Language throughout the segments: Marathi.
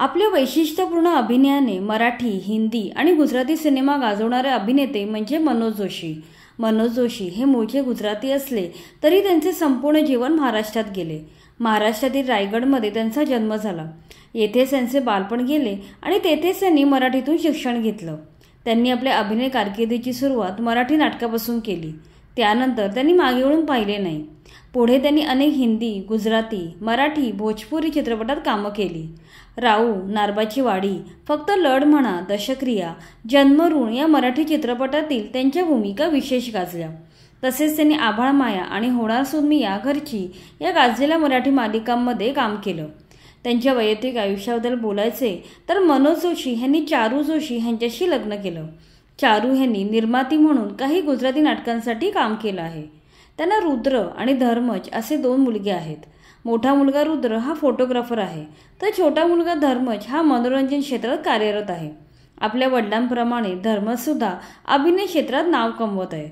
आपल्या वैशिष्ट्यपूर्ण अभिनयाने मराठी, हिंदी आणि गुजराती सिनेमा गाजवणारे अभिनेते म्हणजे मनोज जोशी. मनोज जोशी हे मूळचे गुजराती असले तरी त्यांचे संपूर्ण जीवन महाराष्ट्रात गेले. महाराष्ट्रातील रायगडमध्ये त्यांचा जन्म झाला. येथेच त्यांचे बालपण गेले आणि तेथेच त्यांनी मराठीतून शिक्षण घेतलं. त्यांनी आपल्या अभिनय कारकिर्दीची सुरुवात मराठी नाटकापासून केली. त्यानंतर त्यांनी मागे वळून पाहिले नाही. पुढे त्यांनी अनेक हिंदी, गुजराती, मराठी, भोजपुरी चित्रपटात कामं केली. राऊ, नारबाची वाडी, फक्त लढ म्हणा, दशक्रिया, जन्मऋण या मराठी चित्रपटातील त्यांच्या भूमिका विशेष गाजल्या. तसेच त्यांनी आभाळ माया आणि होणार सून मी या घरची या गाजलेल्या मराठी मालिकांमध्ये काम केलं. त्यांच्या वैयक्तिक आयुष्याबद्दल बोलायचे तर मनोज जोशी यांनी चारू जोशी यांच्याशी लग्न केलं. चारू यांनी निर्माती म्हणून काही गुजराती नाटकांसाठी काम केलं आहे. त्यांना रुद्र आणि धर्मज असे 2 मुलगे आहेत. मोठा मुलगा रुद्र हा फोटोग्राफर आहे, तर छोटा मुलगा धर्मज हा मनोरंजन क्षेत्रात कार्यरत आहे. आपल्या वडिलांप्रमाणे धर्मजसुद्धा अभिनय क्षेत्रात नाव कमवत आहे.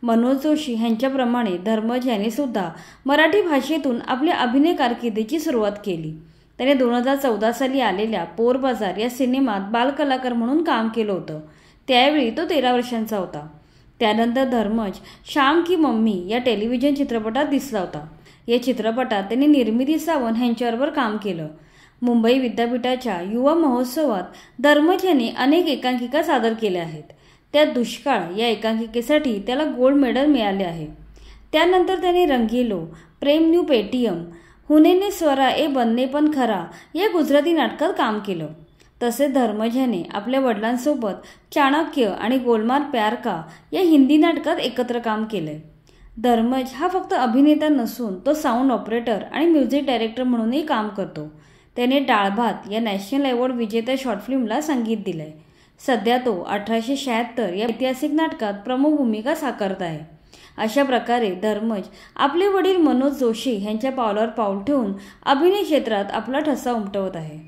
मनोज जोशी यांच्याप्रमाणे धर्मज यांनी सुद्धा मराठी भाषेतून आपल्या अभिनय कारकिर्दीची सुरुवात केली. त्याने 2014 साली आलेल्या पोरबाजार या सिनेमात बालकलाकार म्हणून काम केलं होतं. त्यावेळी तो 13 वर्षांचा होता. त्यानंतर धर्मज श्याम की मम्मी या टेलिव्हिजन चित्रपटात दिसला होता. या चित्रपटात त्यांनी निर्मिती सावंत यांच्याबरोबर काम केलं. मुंबई विद्यापीठाच्या युवा महोत्सवात धर्मज यांनी अनेक एकांकिका सादर केल्या आहेत. त्यात दुष्काळ या एकांकिकेसाठी त्याला गोल्ड मेडल मिळाले आहे. त्यानंतर त्यांनी रंगीलो, प्रेम न्यू पेटीएम, हुनेने स्वरा ए बनने पण खरा या गुजराती नाटकात काम केलं. तसेच धर्मज याने आपल्या वडिलांसोबत चाणक्य आणि गोलमाल प्यार का या हिंदी नाटकात एकत्र काम केलंय. धर्मज हा फक्त अभिनेता नसून तो साऊंड ऑपरेटर आणि म्युझिक डायरेक्टर म्हणूनही काम करतो. त्याने डाळ भात या नॅशनल अवॉर्ड विजेत्या शॉर्ट फिल्मला संगीत दिलंय. सध्या तो 1876 या ऐतिहासिक नाटकात प्रमुख भूमिका साकारत आहे. अशा प्रकारे धर्मज आपले वडील मनोज जोशी यांच्या पावलावर पाऊल ठेवून अभिनय क्षेत्रात आपला ठसा उमटवत आहे.